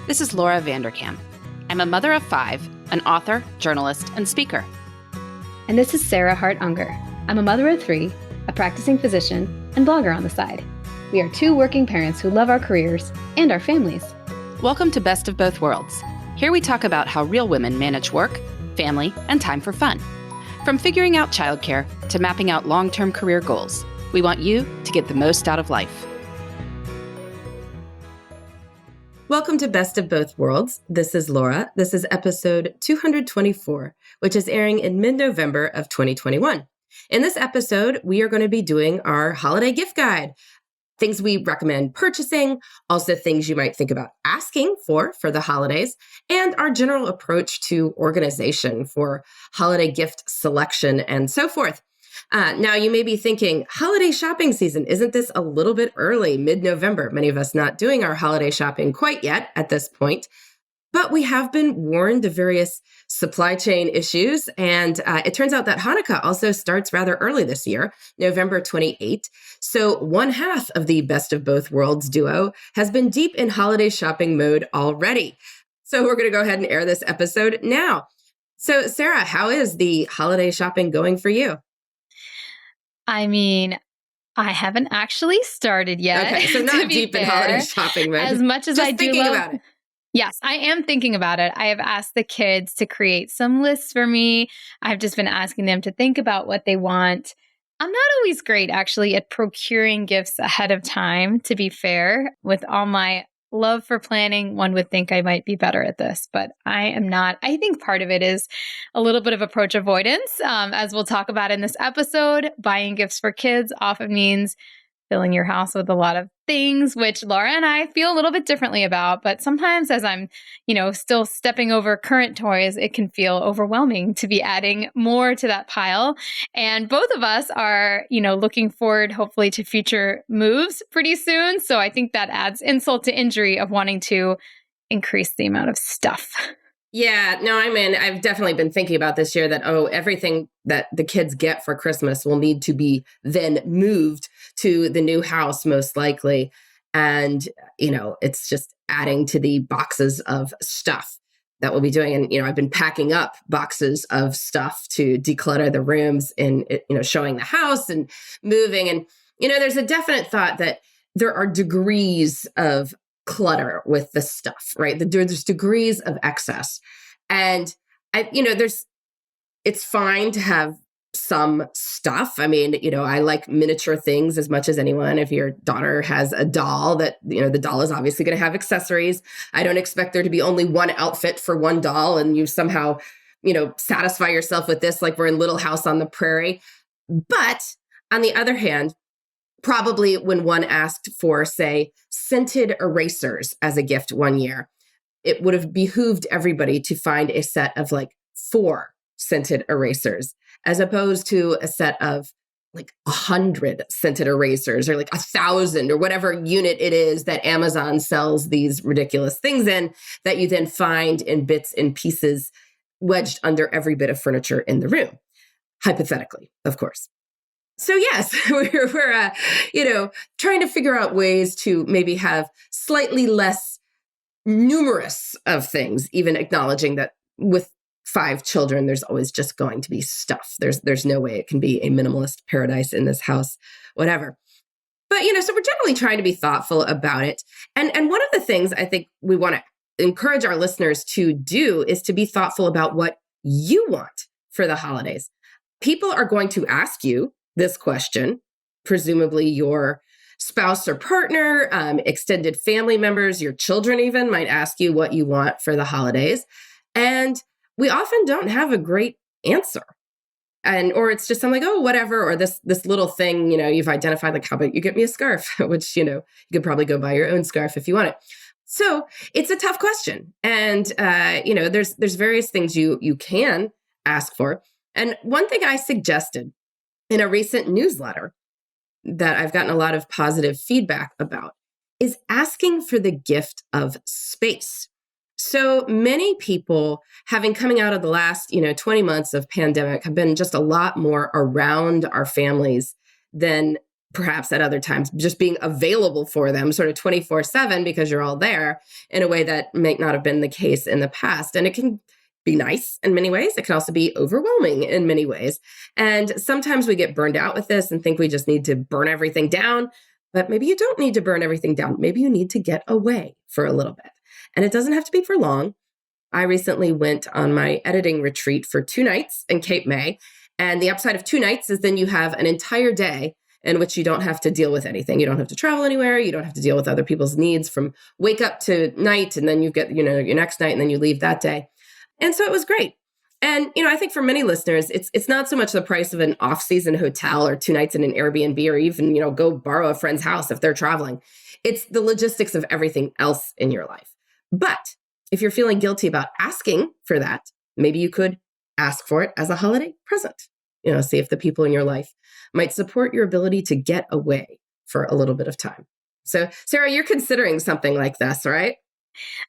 This is Laura Vanderkam. I'm a mother of 5, an author, journalist, and speaker. And this is Sarah Hart-Unger. I'm a mother of 3, a practicing physician, and blogger on the side. We are 2 working parents who love our careers and our families. Welcome to Best of Both Worlds. Here we talk about how real women manage work, family, and time for fun. From figuring out childcare to mapping out long-term career goals, we want you to get the most out of life. Welcome to Best of Both Worlds. This is Laura. This is episode 224, which is airing in mid-November of 2021. In this episode, we are going to be doing our holiday gift guide. Things we recommend purchasing, also things you might think about asking for the holidays, and our general approach to organization for holiday gift selection and so forth. Now, you may be thinking, holiday shopping season, isn't this a little bit early, mid-November? Many of us not doing our holiday shopping quite yet at this point. But we have been warned of various supply chain issues. And it turns out that Hanukkah also starts rather early this year, November 28th. So one half of the Best of Both Worlds duo has been deep in holiday shopping mode already. So we're going to go ahead and air this episode now. So Sarah, how is the holiday shopping going for you? I mean, I haven't actually started yet. Okay, so not deep in holiday shopping mode. As much as Just I do thinking love, about it. Yes, I am thinking about it. I have asked the kids to create some lists for me. I've just been asking them to think about what they want. I'm not always great, actually, at procuring gifts ahead of time, to be fair. With all my love for planning, one would think I might be better at this, but I am not. I think part of it is a little bit of approach avoidance. As we'll talk about in this episode, buying gifts for kids often means filling your house with a lot of things, which Laura and I feel a little bit differently about. But sometimes as I'm, still stepping over current toys, it can feel overwhelming to be adding more to that pile. And both of us are, looking forward, hopefully, to future moves pretty soon. So I think that adds insult to injury of wanting to increase the amount of stuff. Yeah, no, I've definitely been thinking about this year that, everything that the kids get for Christmas will need to be then moved to the new house, most likely. And, it's just adding to the boxes of stuff that we'll be doing. And, I've been packing up boxes of stuff to declutter the rooms and, showing the house and moving. And, there's a definite thought that there are degrees of clutter with the stuff, right? There's degrees of excess. And it's fine to have some stuff. I like miniature things as much as anyone. If your daughter has a doll that, the doll is obviously going to have accessories. I don't expect there to be only one outfit for one doll and you somehow, satisfy yourself with this, like we're in Little House on the Prairie. But on the other hand, probably when one asked for, say, scented erasers as a gift one year, it would have behooved everybody to find a set of 4 scented erasers, as opposed to a set of 100 scented erasers or 1,000 or whatever unit it is that Amazon sells these ridiculous things in that you then find in bits and pieces wedged under every bit of furniture in the room. Hypothetically, of course. So yes, we're trying to figure out ways to maybe have slightly less numerous of things, even acknowledging that with 5 children, there's always just going to be stuff. There's no way it can be a minimalist paradise in this house, whatever. But, so we're generally trying to be thoughtful about it. And one of the things I think we want to encourage our listeners to do is to be thoughtful about what you want for the holidays. People are going to ask you this question, presumably your spouse or partner, extended family members, your children even might ask you what you want for the holidays. And we often don't have a great answer. Or it's just something like, whatever, or this little thing, you've identified, how about you get me a scarf, which, you could probably go buy your own scarf if you want it. So it's a tough question. And, there's various things you can ask for. And one thing I suggested in a recent newsletter that I've gotten a lot of positive feedback about is asking for the gift of space. So many people, coming out of the last, 20 months of pandemic, have been just a lot more around our families than perhaps at other times, just being available for them sort of 24/7 because you're all there in a way that might not have been the case in the past. And it can be nice in many ways. It can also be overwhelming in many ways. And sometimes we get burned out with this and think we just need to burn everything down. But maybe you don't need to burn everything down. Maybe you need to get away for a little bit. And it doesn't have to be for long. I recently went on my editing retreat for 2 nights in Cape May. And the upside of 2 nights is then you have an entire day in which you don't have to deal with anything. You don't have to travel anywhere. You don't have to deal with other people's needs from wake up to night. And then you get, your next night and then you leave that day. And so it was great. And, I think for many listeners, it's not so much the price of an off-season hotel or 2 nights in an Airbnb or even, go borrow a friend's house if they're traveling. It's the logistics of everything else in your life. But if you're feeling guilty about asking for that, maybe you could ask for it as a holiday present. See if the people in your life might support your ability to get away for a little bit of time. So, Sarah, you're considering something like this, right?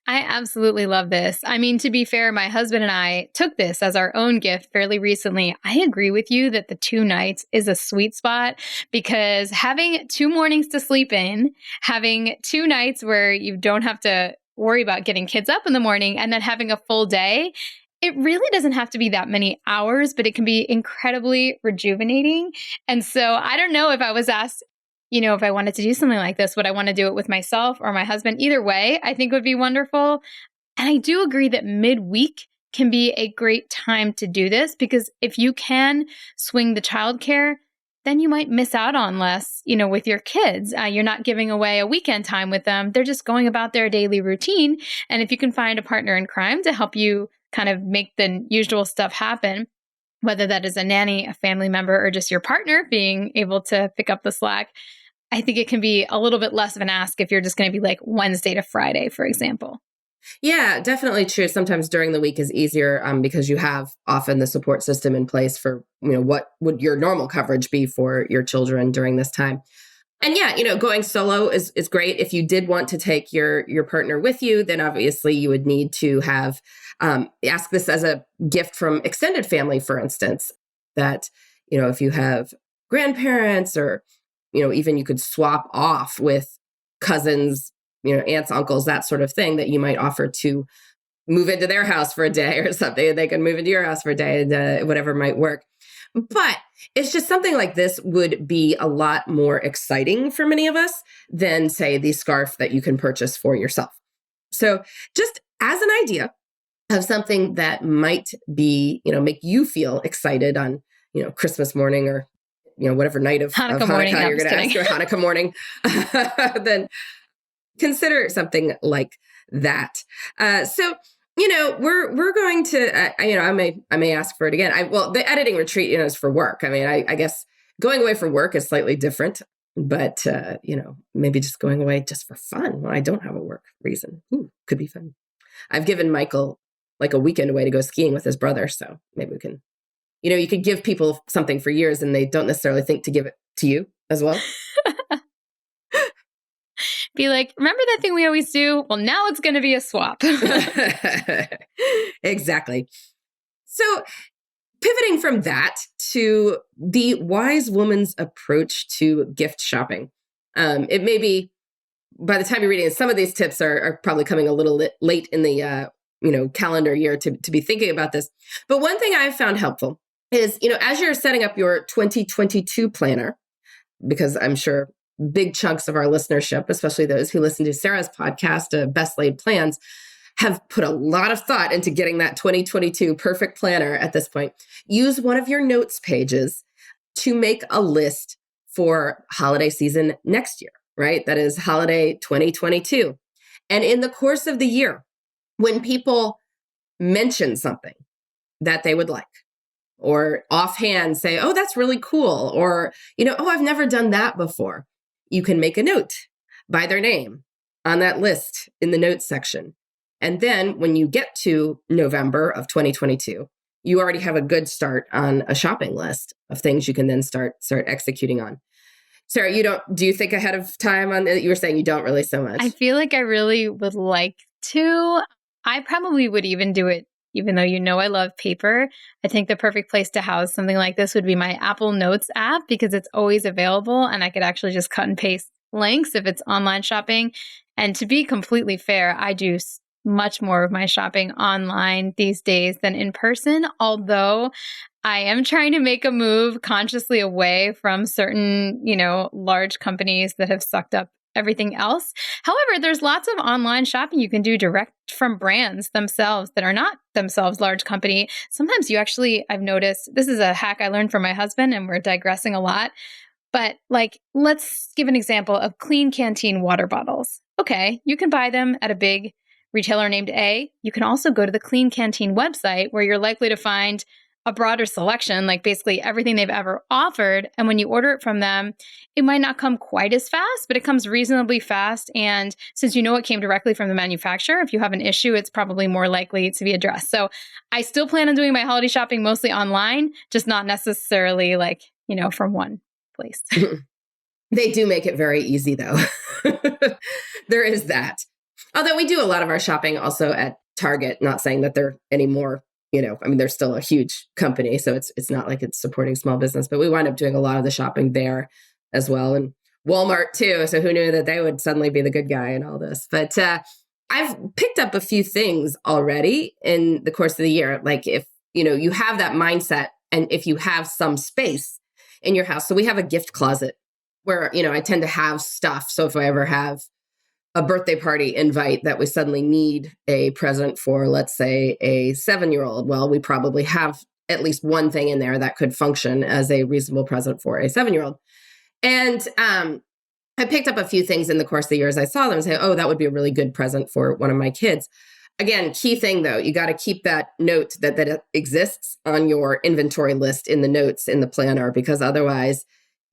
I absolutely love this. I mean, to be fair, my husband and I took this as our own gift fairly recently. I agree with you that the 2 nights is a sweet spot because having 2 mornings to sleep in, having 2 nights where you don't have to worry about getting kids up in the morning and then having a full day, it really doesn't have to be that many hours, but it can be incredibly rejuvenating. And so I don't know if I was asked, if I wanted to do something like this, would I want to do it with myself or my husband? Either way, I think would be wonderful. And I do agree that midweek can be a great time to do this because if you can swing the childcare, then you might miss out on less, with your kids. You're not giving away a weekend time with them. They're just going about their daily routine. And if you can find a partner in crime to help you kind of make the usual stuff happen, whether that is a nanny, a family member, or just your partner being able to pick up the slack, I think it can be a little bit less of an ask if you're just going to be like Wednesday to Friday, for example. Yeah, definitely true. Sometimes during the week is easier because you have often the support system in place for, what would your normal coverage be for your children during this time. And yeah, going solo is great. If you did want to take your partner with you, then obviously you would need to have ask this as a gift from extended family, for instance, that, if you have grandparents or, even you could swap off with cousins, aunts, uncles, that sort of thing that you might offer to move into their house for a day or something. And they can move into your house for a day and whatever might work. But it's just something like this would be a lot more exciting for many of us than, say, the scarf that you can purchase for yourself. So just as an idea of something that might be, make you feel excited on, Christmas morning or, whatever night of Hanukkah morning, you're going to ask, or Hanukkah morning, then consider something like that. So, we're going to, I may ask for it again. The editing retreat, is for work. I mean, I guess going away for work is slightly different, but, maybe just going away just for fun when I don't have a work reason. Could be fun. I've given Michael like a weekend away to go skiing with his brother. So maybe we can, you could give people something for years and they don't necessarily think to give it to you as well. Be like, remember that thing we always do? Well, now it's going to be a swap. Exactly. So pivoting from that to the wise woman's approach to gift shopping. It may be, by the time you're reading it, some of these tips are probably coming a little late in the calendar year to be thinking about this. But one thing I've found helpful is, as you're setting up your 2022 planner, because I'm sure big chunks of our listenership, especially those who listen to Sarah's podcast, Best Laid Plans, have put a lot of thought into getting that 2022 perfect planner at this point. Use one of your notes pages to make a list for holiday season next year, right? That is holiday 2022. And in the course of the year, when people mention something that they would like, or offhand say, oh, that's really cool, or, oh, I've never done that before, you can make a note by their name on that list in the notes section. And then when you get to November of 2022, you already have a good start on a shopping list of things you can then start executing on. Sarah, do you think ahead of time on that? You were saying you don't really so much. I feel like I really would like to. I probably would even do it even though you know I love paper. I think the perfect place to house something like this would be my Apple Notes app because it's always available and I could actually just cut and paste links if it's online shopping. And to be completely fair, I do much more of my shopping online these days than in person, although I am trying to make a move consciously away from certain, large companies that have sucked up everything else. However, there's lots of online shopping you can do direct from brands themselves that are not themselves large company. Sometimes you actually, I've noticed, this is a hack I learned from my husband and we're digressing a lot, but let's give an example of Clean Canteen water bottles. Okay, you can buy them at a big retailer named A. You can also go to the Clean Canteen website where you're likely to find a broader selection, like basically everything they've ever offered. And when you order it from them, it might not come quite as fast, but it comes reasonably fast. And since you know it came directly from the manufacturer, if you have an issue, it's probably more likely to be addressed. So I still plan on doing my holiday shopping mostly online, just not necessarily from one place. They do make it very easy though. There is that. Although we do a lot of our shopping also at Target, not saying that they're any more, they're still a huge company. So it's not like it's supporting small business, but we wind up doing a lot of the shopping there as well. And Walmart too. So who knew that they would suddenly be the good guy in all this? But I've picked up a few things already in the course of the year. Like if, you have that mindset and if you have some space in your house. So we have a gift closet where, I tend to have stuff. So if I ever have a birthday party invite that we suddenly need a present for, let's say a 7-year-old, well, we probably have at least one thing in there that could function as a reasonable present for a 7-year-old. And I picked up a few things in the course of the year as I saw them and say, oh, that would be a really good present for one of my kids. Again, key thing though, you got to keep that note that it exists on your inventory list in the notes in the planner, because otherwise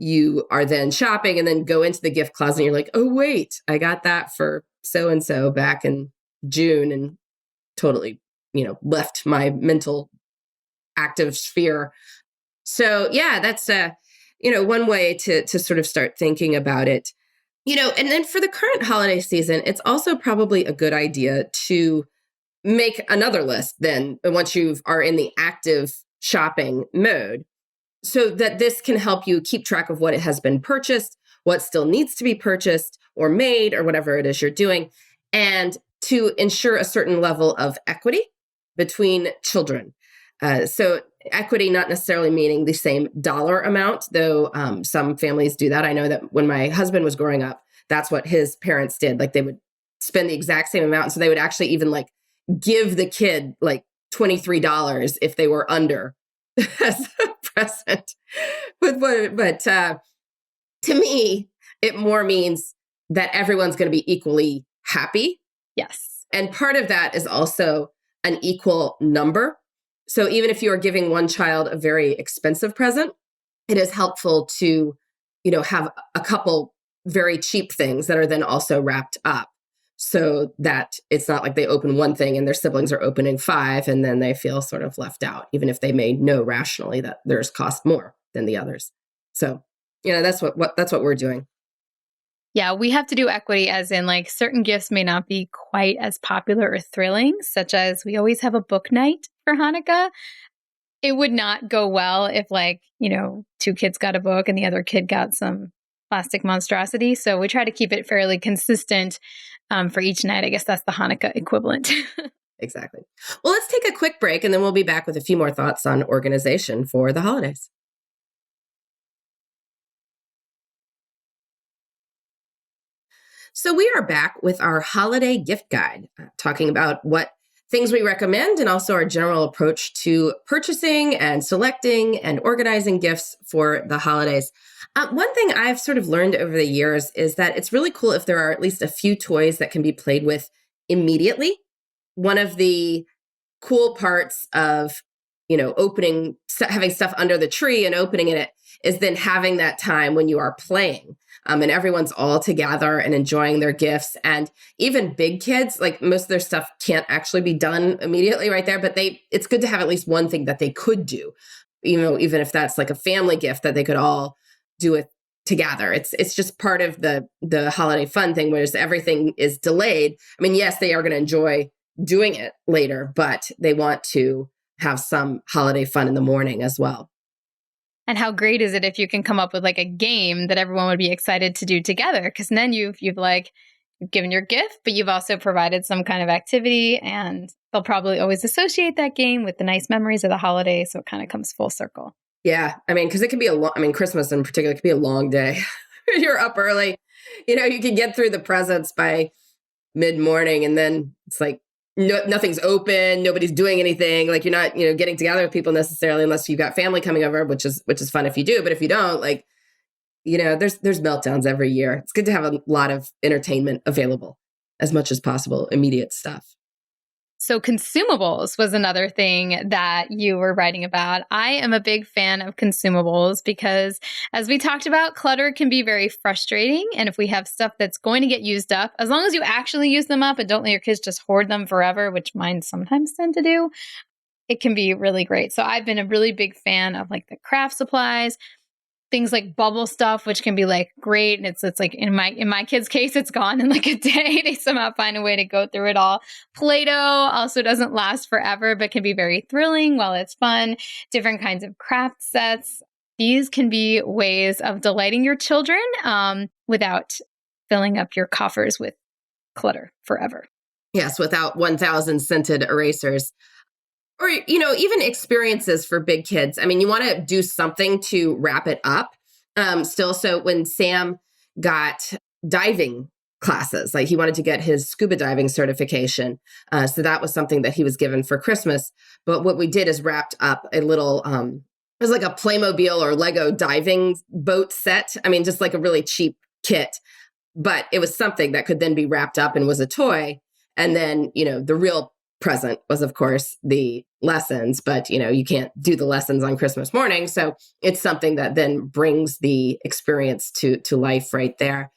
you are then shopping and then go into the gift closet and you're like, oh, wait, I got that for so-and-so back in June and totally, left my mental active sphere. So yeah, that's, one way to sort of start thinking about it, and then for the current holiday season, it's also probably a good idea to make another list then once you are in the active shopping mode, so that this can help you keep track of what has been purchased, what still needs to be purchased or made or whatever it is you're doing, and to ensure a certain level of equity between children. So equity not necessarily meaning the same dollar amount, though some families do that. I know that when my husband was growing up, that's what his parents did. Like they would spend the exact same amount. So they would actually even give the kid $23 if they were under as a present. But to me, it more means that everyone's going to be equally happy. Yes. And part of that is also an equal number. So even if you are giving one child a very expensive present, it is helpful to, have a couple very cheap things that are then also wrapped up so that it's not like they open one thing and their siblings are opening 5 and then they feel sort of left out, even if they may know rationally that theirs cost more than the others. So, that's what we're doing. Yeah, we have to do equity as in certain gifts may not be quite as popular or thrilling, such as we always have a book night for Hanukkah. It would not go well if 2 kids got a book and the other kid got some plastic monstrosity. So we try to keep it fairly consistent for each night. I guess that's the Hanukkah equivalent. Exactly. Well, let's take a quick break and then we'll be back with a few more thoughts on organization for the holidays. So we are back with our holiday gift guide, talking about what things we recommend and also our general approach to purchasing and selecting and organizing gifts for the holidays. One thing I've sort of learned over the years is that it's really cool if there are at least a few toys that can be played with immediately. One of the cool parts of, having stuff under the tree and opening it is then having that time when you are playing. And everyone's all together and enjoying their gifts. And even big kids, most of their stuff can't actually be done immediately right there, but it's good to have at least one thing that they could do, even if that's a family gift that they could all do it together. It's just part of the holiday fun thing, whereas everything is delayed. I mean, yes, they are going to enjoy doing it later, but they want to have some holiday fun in the morning as well. And how great is it if you can come up with like a game that everyone would be excited to do together? Because then you've given your gift, but you've also provided some kind of activity, and they'll probably always associate that game with the nice memories of the holiday. So it kind of comes full circle. Yeah. I mean, because it can be Christmas in particular, it can be a long day. You're up early. You can get through the presents by mid-morning, and then it's like nothing's open. Nobody's doing anything. Like you're not, getting together with people necessarily unless you've got family coming over, which is fun if you do. But if you don't, like, there's meltdowns every year. It's good to have a lot of entertainment available as much as possible, immediate stuff. So consumables was another thing that you were writing about. I am a big fan of consumables because, as we talked about, clutter can be very frustrating. And if we have stuff that's going to get used up, as long as you actually use them up and don't let your kids just hoard them forever, which mine sometimes tend to do, it can be really great. So I've been a really big fan of like the craft supplies, things like bubble stuff, which can be like great. And it's like in my kids' case, it's gone in like a day. They somehow find a way to go through it all. Play-Doh also doesn't last forever, but can be very thrilling while it's fun. Different kinds of craft sets. These can be ways of delighting your children without filling up your coffers with clutter forever. Yes, without 1,000 scented erasers. Or, even experiences for big kids. I mean, you want to do something to wrap it up still. So when Sam got diving classes, like he wanted to get his scuba diving certification. So that was something that he was given for Christmas. But what we did is wrapped up a little, it was like a Playmobil or Lego diving boat set. I mean, just like a really cheap kit. But it was something that could then be wrapped up and was a toy. And then, the real present was, of course, the lessons, but you can't do the lessons on Christmas morning. So it's something that then brings the experience to life right there.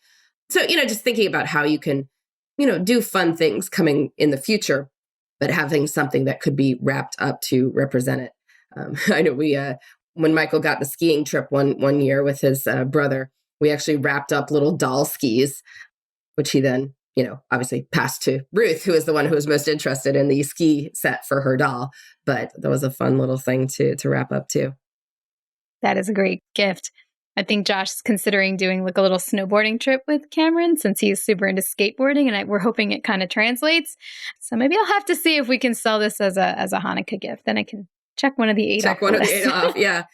So, just thinking about how you can, do fun things coming in the future, but having something that could be wrapped up to represent it. I know when Michael got the skiing trip one year with his brother, we actually wrapped up little doll skis, which he then obviously passed to Ruth, who is the one who was most interested in the ski set for her doll. But that was a fun little thing to wrap up too. That is a great gift. I think Josh is considering doing like a little snowboarding trip with Cameron since he's super into skateboarding, and we're hoping it kind of translates. So maybe I'll have to see if we can sell this as a Hanukkah gift. Then I can check one of the 8 off. Check one of the 8 off, yeah.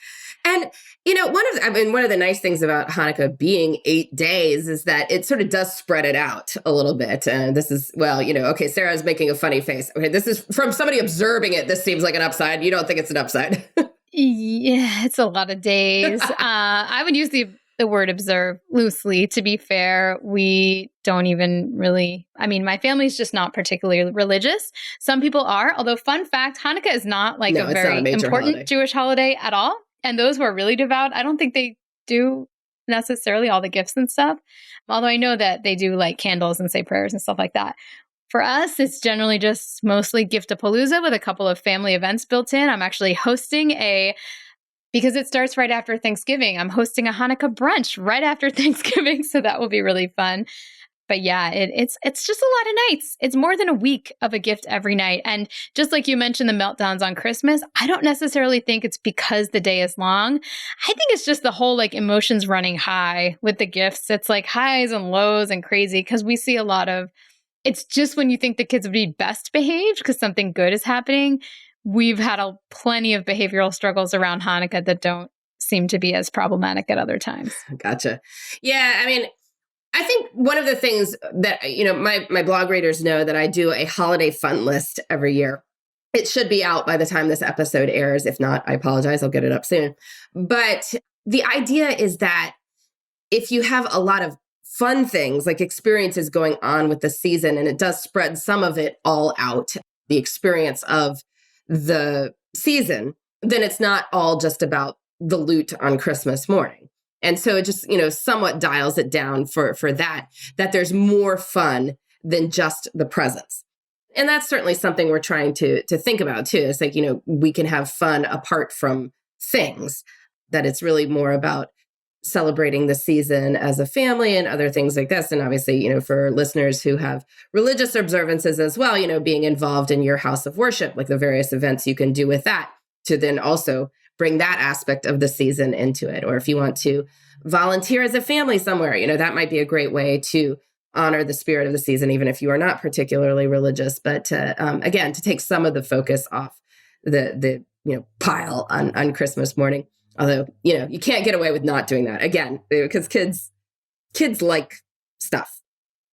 And, one of the nice things about Hanukkah being 8 days is that it sort of does spread it out a little bit. And this is, okay, Sarah's making a funny face. Okay, this is from somebody observing it. This seems like an upside. You don't think it's an upside. Yeah, it's a lot of days. I would use the word observe loosely. To be fair, we don't even really, my family's just not particularly religious. Some people are, although fun fact, Hanukkah is not like a very important holiday. Jewish holiday at all. And those who are really devout, I don't think they do necessarily all the gifts and stuff. Although I know that they do like candles and say prayers and stuff like that. For us, it's generally just mostly gift-a-palooza with a couple of family events built in. I'm actually hosting because it starts right after Thanksgiving, I'm hosting a Hanukkah brunch right after Thanksgiving. So that will be really fun. But yeah, it's just a lot of nights. It's more than a week of a gift every night. And just like you mentioned, the meltdowns on Christmas, I don't necessarily think it's because the day is long. I think it's just the whole like emotions running high with the gifts. It's like highs and lows and crazy because we see a lot of, it's just when you think the kids would be best behaved because something good is happening. We've had plenty of behavioral struggles around Hanukkah that don't seem to be as problematic at other times. Gotcha. Yeah, I think one of the things that, my blog readers know that I do a holiday fun list every year. It should be out by the time this episode airs. If not, I apologize. I'll get it up soon. But the idea is that if you have a lot of fun things, like experiences going on with the season, and it does spread some of it all out, the experience of the season, then it's not all just about the loot on Christmas morning. And so it just, somewhat dials it down for that there's more fun than just the presents. And that's certainly something we're trying to think about too. It's like, we can have fun apart from things, that it's really more about celebrating the season as a family and other things like this. And obviously, for listeners who have religious observances as well, being involved in your house of worship, like the various events you can do with that to then also bring that aspect of the season into it. Or if you want to volunteer as a family somewhere, that might be a great way to honor the spirit of the season, even if you are not particularly religious. But again, to take some of the focus off the pile on Christmas morning. Although, you can't get away with not doing that again, because kids like stuff,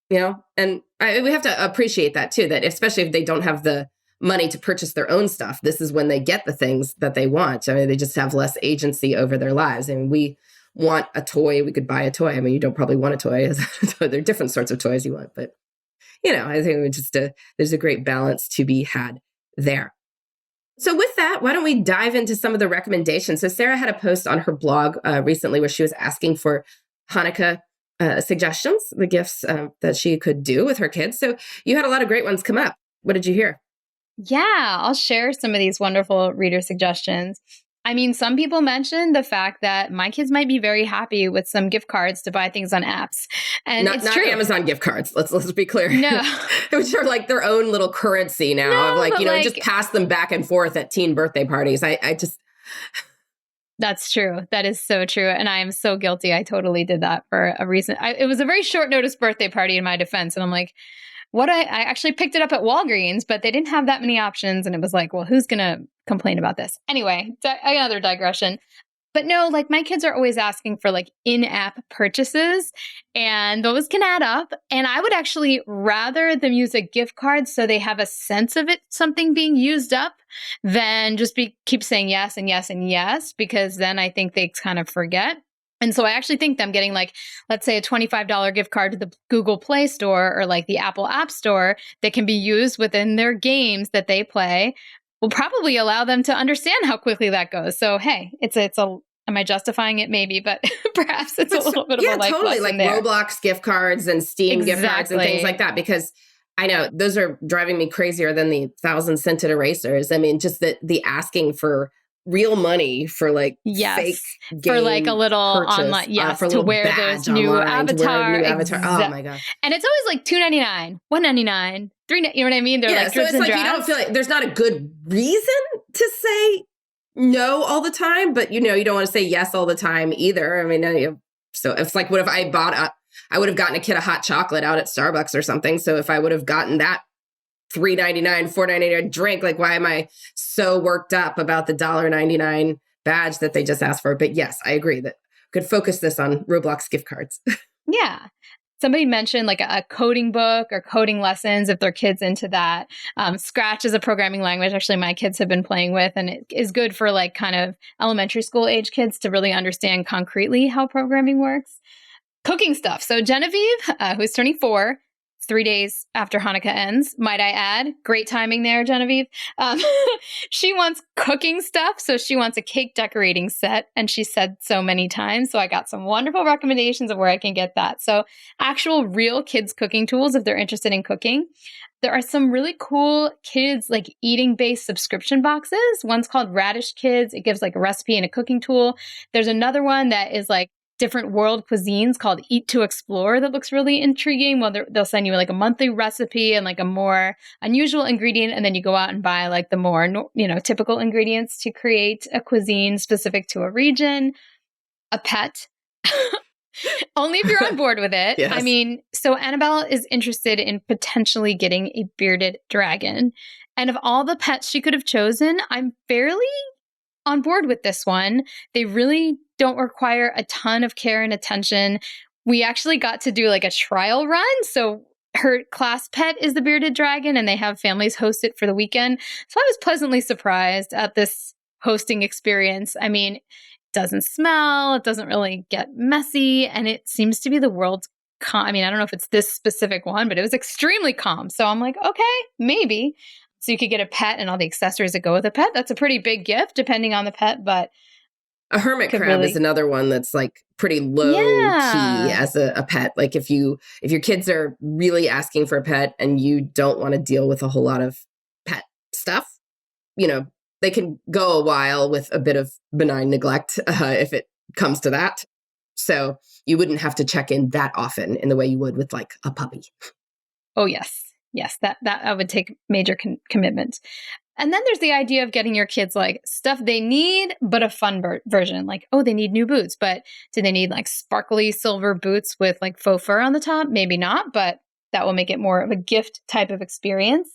and we have to appreciate that too, that especially if they don't have the money to purchase their own stuff, this is when they get the things that they want. I mean, they just have less agency over their lives. I mean, we want a toy, we could buy a toy. I mean, you don't probably want a toy. There are different sorts of toys you want, but I think there's a great balance to be had there. So with that, why don't we dive into some of the recommendations? So Sarah had a post on her blog recently where she was asking for Hanukkah suggestions, the gifts that she could do with her kids. So you had a lot of great ones come up. What did you hear? Yeah, I'll share some of these wonderful reader suggestions. I mean, some people mentioned the fact that my kids might be very happy with some gift cards to buy things on apps. And not it's true. Amazon gift cards. Let's be clear. No. Which are like their own little currency now of just pass them back and forth at teen birthday parties. I just... That's true. That is so true. And I am so guilty. I totally did that for a reason. It was a very short notice birthday party in my defense. And I'm like, I actually picked it up at Walgreens, but they didn't have that many options. And it was like, well, who's going to complain about this? Anyway, another digression. But no, like my kids are always asking for like in-app purchases, and those can add up. And I would actually rather them use a gift card so they have a sense of it, something being used up, than just keep saying yes and yes and yes, because then I think they kind of forget. And so I actually think them getting like, let's say a $25 gift card to the Google Play Store or like the Apple App Store that can be used within their games that they play will probably allow them to understand how quickly that goes. So, hey, am I justifying it? Maybe, but perhaps it's a little bit of a life totally, lesson like there. Roblox gift cards and Steam gift cards and things like that, because I know those are driving me crazier than the 1,000-scented erasers. I mean, just the asking for real money for like fake game for like a little purchase, online, for a to little wear badge those new online, avatar. Oh my god! And it's always like $2.99, $1.99, $3. You know what I mean? They're like so it's like you don't feel like there's not a good reason to say no all the time, but you don't want to say yes all the time either. I mean, so it's like, what if I I would have gotten a kid a hot chocolate out at Starbucks or something. So if I would have gotten that $3.99, $4.99 drink, like why am I so worked up about the $1.99 badge that they just asked for? But yes, I agree that we could focus this on Roblox gift cards. Yeah. Somebody mentioned like a coding book or coding lessons if their kids into that. Scratch is a programming language actually my kids have been playing with, and it is good for like kind of elementary school age kids to really understand concretely how programming works. Cooking stuff. So Genevieve, who's turning 4, 3 days after Hanukkah ends, might I add. Great timing there, Genevieve. She wants cooking stuff. So she wants a cake decorating set. And she said so many times. So I got some wonderful recommendations of where I can get that. So actual real kids cooking tools if they're interested in cooking. There are some really cool kids like eating based subscription boxes. One's called Radish Kids. It gives like a recipe and a cooking tool. There's another one that is like different world cuisines called Eat to Explore that looks really intriguing. Well, they'll send you like a monthly recipe and like a more unusual ingredient, and then you go out and buy like the more typical ingredients to create a cuisine specific to a region. A pet. Only if you're on board with it. Yes. I mean, so Annabelle is interested in potentially getting a bearded dragon. And of all the pets she could have chosen, I'm fairly on board with this one. They really don't require a ton of care and attention. We actually got to do like a trial run. So her class pet is the bearded dragon, and they have families host it for the weekend. So I was pleasantly surprised at this hosting experience. I mean, it doesn't smell, it doesn't really get messy, and it seems to be the world's I mean, I don't know if it's this specific one, but it was extremely calm. So I'm like, okay, maybe. So you could get a pet and all the accessories that go with a pet. That's a pretty big gift depending on the pet, but a hermit crab is another one that's like pretty low key as a pet. Like if your kids are really asking for a pet and you don't want to deal with a whole lot of pet stuff, they can go a while with a bit of benign neglect if it comes to that. So you wouldn't have to check in that often in the way you would with like a puppy. Oh, yes. Yes, that would take major commitment. And then there's the idea of getting your kids like stuff they need, but a fun version. Like, oh, they need new boots, but do they need like sparkly silver boots with like faux fur on the top? Maybe not, but that will make it more of a gift type of experience.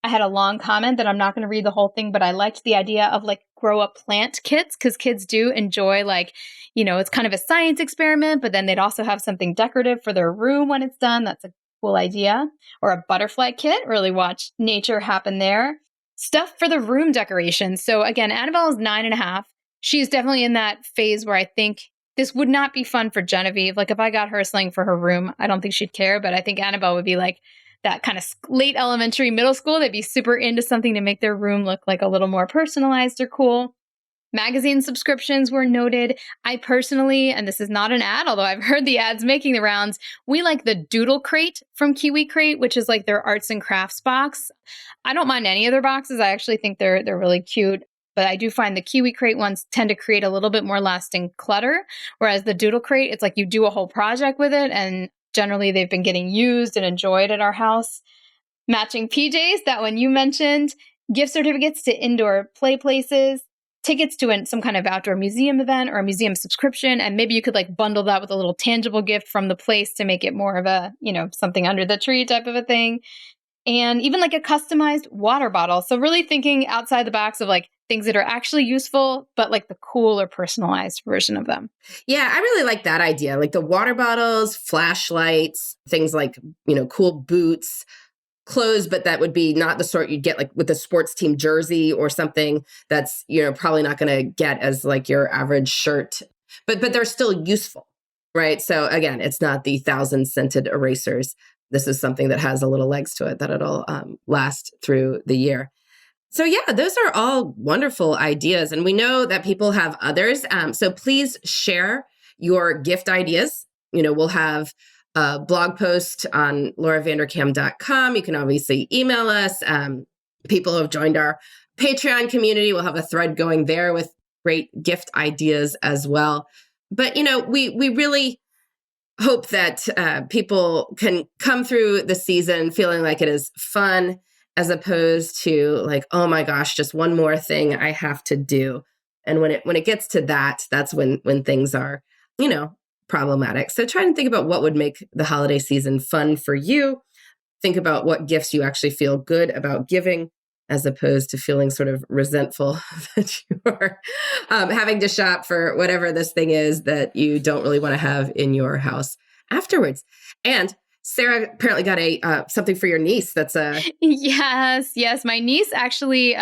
I had a long comment that I'm not going to read the whole thing, but I liked the idea of like grow up plant kits because kids do enjoy like, it's kind of a science experiment, but then they'd also have something decorative for their room when it's done. That's a cool idea. Or a butterfly kit, really watch nature happen there. Stuff for the room decoration. So again, Annabelle is 9.5. She's definitely in that phase where I think this would not be fun for Genevieve. Like if I got her something for her room, I don't think she'd care, but I think Annabelle would be like that kind of late elementary, middle school. They'd be super into something to make their room look like a little more personalized or cool. Magazine subscriptions were noted. I personally, and this is not an ad, although I've heard the ads making the rounds, we like the Doodle Crate from Kiwi Crate, which is like their arts and crafts box. I don't mind any of their boxes. I actually think they're really cute. But I do find the Kiwi Crate ones tend to create a little bit more lasting clutter, whereas the Doodle Crate, it's like you do a whole project with it, and generally they've been getting used and enjoyed at our house. Matching PJs, that one you mentioned, gift certificates to indoor play places, tickets to some kind of outdoor museum event or a museum subscription. And maybe you could like bundle that with a little tangible gift from the place to make it more of a, something under the tree type of a thing. And even like a customized water bottle. So really thinking outside the box of like things that are actually useful, but like the cool or personalized version of them. Yeah, I really like that idea. Like the water bottles, flashlights, things like, cool boots, clothes, but that would be not the sort you'd get like with a sports team jersey or something that's, probably not going to get as like your average shirt, but they're still useful, right? So again, it's not the 1,000-scented erasers. This is something that has a little legs to it that it'll last through the year. So yeah, those are all wonderful ideas. And we know that people have others. So please share your gift ideas. We'll have a blog post on lauravanderkam.com. You can obviously email us. People who have joined our Patreon community will have a thread going there with great gift ideas as well. But, we really hope that people can come through the season feeling like it is fun, as opposed to like, oh my gosh, just one more thing I have to do. And when it gets to that, that's when things are, problematic. So try and think about what would make the holiday season fun for you. Think about what gifts you actually feel good about giving, as opposed to feeling sort of resentful that you are having to shop for whatever this thing is that you don't really want to have in your house afterwards. And Sarah apparently got a something for your niece. That's a yes. My niece actually.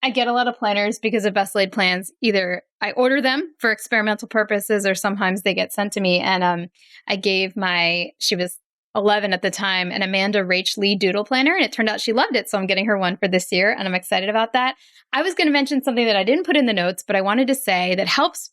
I get a lot of planners because of Best Laid Plans. Either I order them for experimental purposes, or sometimes they get sent to me. And I gave she was 11 at the time, an Amanda Rach Lee doodle planner, and it turned out she loved it. So I'm getting her one for this year, and I'm excited about that. I was going to mention something that I didn't put in the notes, but I wanted to say that helps.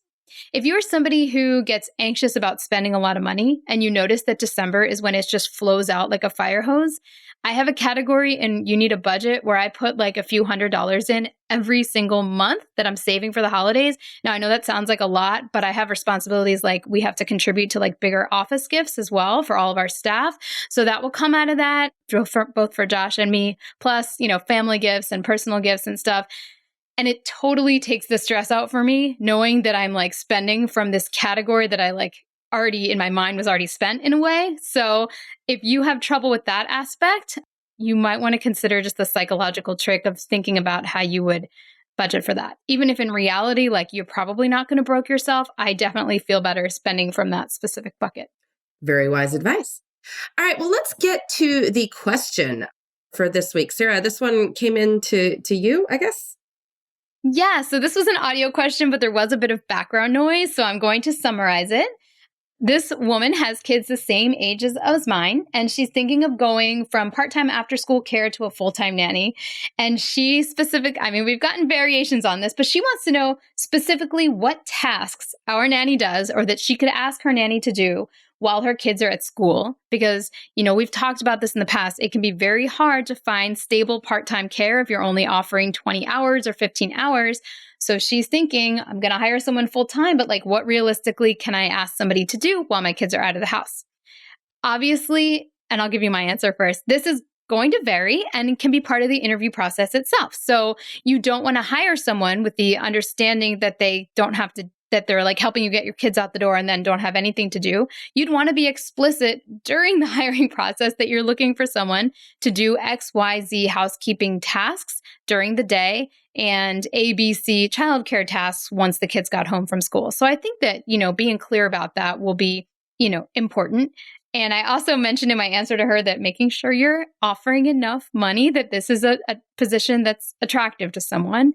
If you're somebody who gets anxious about spending a lot of money and you notice that December is when it just flows out like a fire hose, I have a category in You Need a Budget where I put like a few $100s in every single month that I'm saving for the holidays. Now, I know that sounds like a lot, but I have responsibilities like we have to contribute to like bigger office gifts as well for all of our staff. So that will come out of that, both for Josh and me, plus, family gifts and personal gifts and stuff. And it totally takes the stress out for me, knowing that I'm like spending from this category that I like already in my mind was already spent in a way. So if you have trouble with that aspect, you might want to consider just the psychological trick of thinking about how you would budget for that. Even if in reality, like you're probably not going to broke yourself, I definitely feel better spending from that specific bucket. Very wise advice. All right, well, let's get to the question for this week. Sarah, this one came in to you, I guess? Yeah, so this was an audio question, but there was a bit of background noise, so I'm going to summarize it. This woman has kids the same ages as mine, and she's thinking of going from part-time after-school care to a full-time nanny. And we've gotten variations on this, but she wants to know specifically what tasks our nanny does or that she could ask her nanny to do while her kids are at school. Because, we've talked about this in the past. It can be very hard to find stable part-time care if you're only offering 20 hours or 15 hours. So she's thinking, I'm going to hire someone full time, but like, what realistically can I ask somebody to do while my kids are out of the house? Obviously, and I'll give you my answer first, this is going to vary and can be part of the interview process itself. So you don't want to hire someone with the understanding that that they're like helping you get your kids out the door and then don't have anything to do. You'd want to be explicit during the hiring process that you're looking for someone to do XYZ housekeeping tasks during the day and ABC childcare tasks once the kids got home from school. So I think that, being clear about that will be, important. And I also mentioned in my answer to her that making sure you're offering enough money that this is a position that's attractive to someone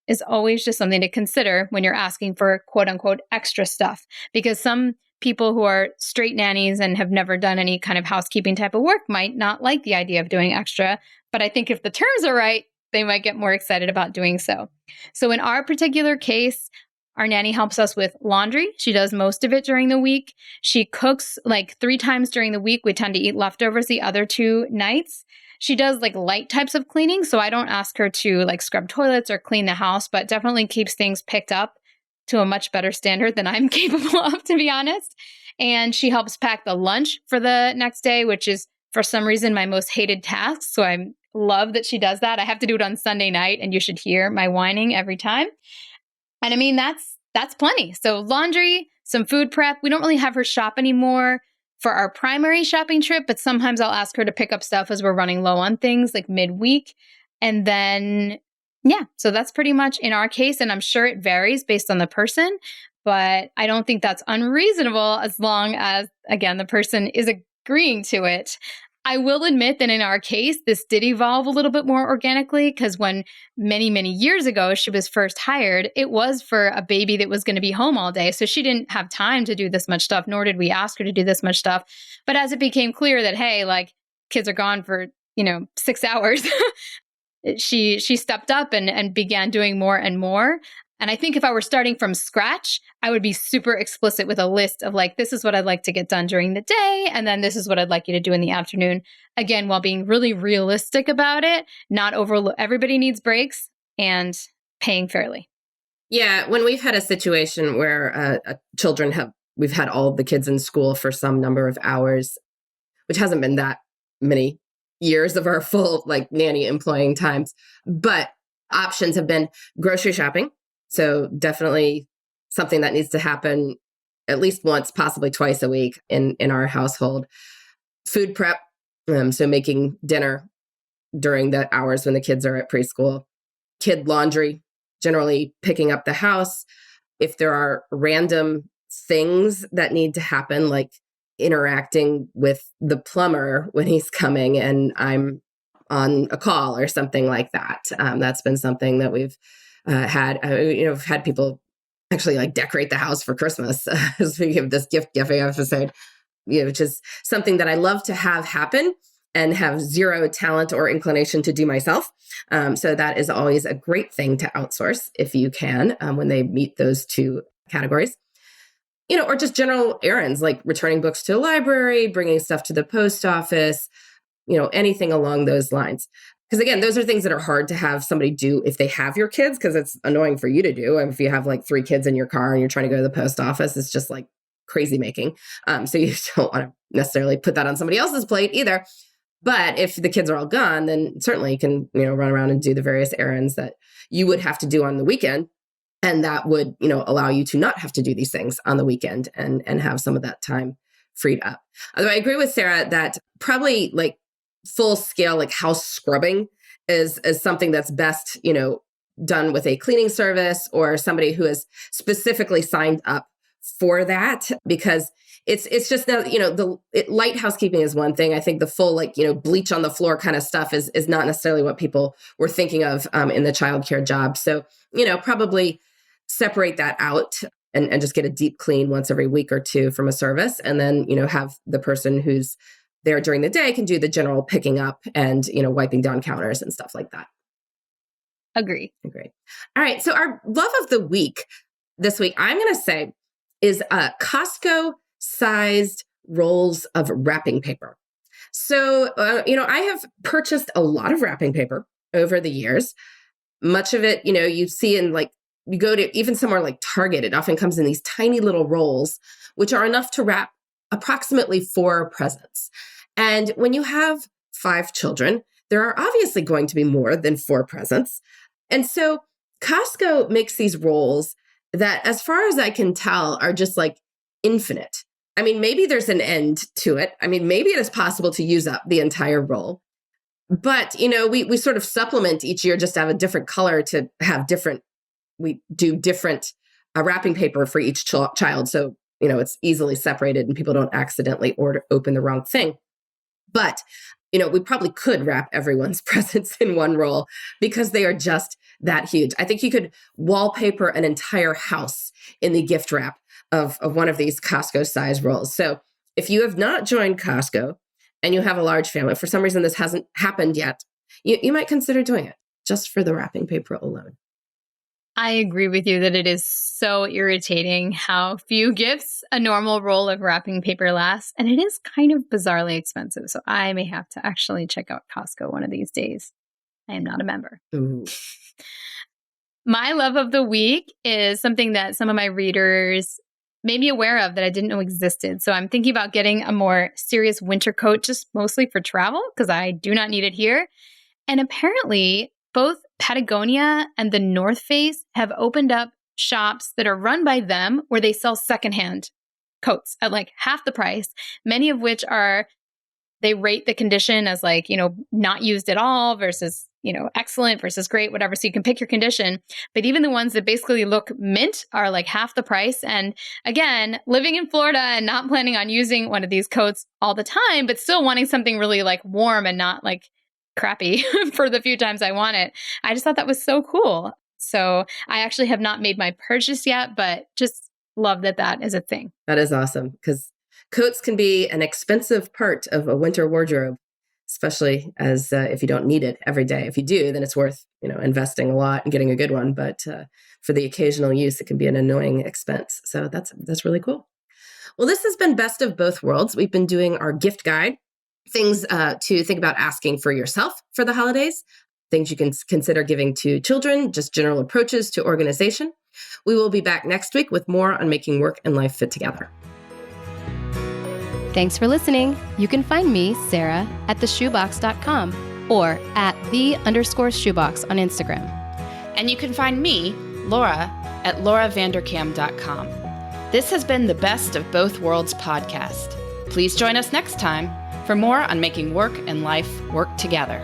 is always just something to consider when you're asking for quote unquote extra stuff. Because some people who are straight nannies and have never done any kind of housekeeping type of work might not like the idea of doing extra. But I think if the terms are right, they might get more excited about doing so. So in our particular case, our nanny helps us with laundry. She does most of it during the week. She cooks like 3 times during the week. We tend to eat leftovers the other 2 nights. She does like light types of cleaning. So I don't ask her to like scrub toilets or clean the house, but definitely keeps things picked up to a much better standard than I'm capable of, to be honest. And she helps pack the lunch for the next day, which is for some reason my most hated task. So I love that she does that. I have to do it on Sunday night and you should hear my whining every time. And I mean, that's plenty. So laundry, some food prep. We don't really have her shop anymore for our primary shopping trip, but sometimes I'll ask her to pick up stuff as we're running low on things like midweek. And then, so that's pretty much in our case. And I'm sure it varies based on the person, but I don't think that's unreasonable as long as, again, the person is agreeing to it. I will admit that in our case, this did evolve a little bit more organically because when many, many years ago she was first hired, it was for a baby that was going to be home all day. So she didn't have time to do this much stuff, nor did we ask her to do this much stuff. But as it became clear that, hey, like kids are gone for, 6 hours, she stepped up and began doing more and more. And I think if I were starting from scratch, I would be super explicit with a list of like, this is what I'd like to get done during the day. And then this is what I'd like you to do in the afternoon. Again, while being really realistic about it, not overlook. Everybody needs breaks and paying fairly. Yeah. When we've had a situation where we've had all of the kids in school for some number of hours, which hasn't been that many years of our full like nanny employing times, but options have been grocery shopping. So definitely something that needs to happen at least once, possibly twice a week in our household. Food prep, so making dinner during the hours when the kids are at preschool. Kid laundry, generally picking up the house. If there are random things that need to happen, like interacting with the plumber when he's coming and I'm on a call or something like that, that's been something that we've had people actually like decorate the house for Christmas. Speaking of this gift giving episode, which is something that I love to have happen and have zero talent or inclination to do myself. So that is always a great thing to outsource if you can, when they meet those 2 categories. Or just general errands like returning books to the library, bringing stuff to the post office, anything along those lines. Because again, those are things that are hard to have somebody do if they have your kids, because it's annoying for you to do. And if you have like 3 kids in your car and you're trying to go to the post office, it's just like crazy making. So you don't want to necessarily put that on somebody else's plate either. But if the kids are all gone, then certainly you can, run around and do the various errands that you would have to do on the weekend. And that would, allow you to not have to do these things on the weekend and have some of that time freed up. Although I agree with Sarah that probably like full scale, like house scrubbing is something that's best, done with a cleaning service or somebody who is specifically signed up for that, because it's just now, light housekeeping is one thing. I think the full, bleach on the floor kind of stuff is not necessarily what people were thinking of in the childcare job. So, probably separate that out and just get a deep clean once every week or 2 from a service. And then, have the person who's there during the day can do the general picking up and, wiping down counters and stuff like that. Agree. All right. So our love of the week this week, I'm going to say, is Costco sized rolls of wrapping paper. So, I have purchased a lot of wrapping paper over the years. Much of it, you see in like you go to even somewhere like Target, it often comes in these tiny little rolls, which are enough to wrap approximately 4 presents. And when you have 5 children, there are obviously going to be more than 4 presents. And so Costco makes these rolls that, as far as I can tell, are just like infinite. I mean, maybe there's an end to it. I mean, maybe it is possible to use up the entire roll. But, we sort of supplement each year just to have a different color, to have we do different wrapping paper for each child. So, it's easily separated and people don't accidentally open the wrong thing. But, we probably could wrap everyone's presents in one roll because they are just that huge. I think you could wallpaper an entire house in the gift wrap of one of these Costco size rolls. So if you have not joined Costco and you have a large family, for some reason this hasn't happened yet, you might consider doing it just for the wrapping paper alone. I agree with you that it is so irritating how few gifts a normal roll of wrapping paper lasts. And it is kind of bizarrely expensive. So I may have to actually check out Costco one of these days. I am not a member. Ooh. My love of the week is something that some of my readers made me aware of that I didn't know existed. So I'm thinking about getting a more serious winter coat, just mostly for travel, because I do not need it here. And apparently, both Patagonia and the North Face have opened up shops that are run by them where they sell secondhand coats at like half the price, many of which they rate the condition as like, not used at all versus, excellent versus great, whatever. So you can pick your condition. But even the ones that basically look mint are like half the price. And again, living in Florida and not planning on using one of these coats all the time, but still wanting something really like warm and not like crappy for the few times I want it. I just thought that was so cool. So I actually have not made my purchase yet, but just love that is a thing. That is awesome, because coats can be an expensive part of a winter wardrobe, especially as if you don't need it every day. If you do, then it's worth investing a lot and getting a good one. But for the occasional use, it can be an annoying expense. So that's really cool. Well, this has been Best of Both Worlds. We've been doing our gift guide, things to think about asking for yourself for the holidays, things you can consider giving to children, just general approaches to organization. We will be back next week with more on making work and life fit together. Thanks for listening. You can find me, Sarah, at theshoebox.com or at @the_shoebox on Instagram. And you can find me, Laura, at lauravanderkam.com. This has been the Best of Both Worlds podcast. Please join us next time for more on making work and life work together.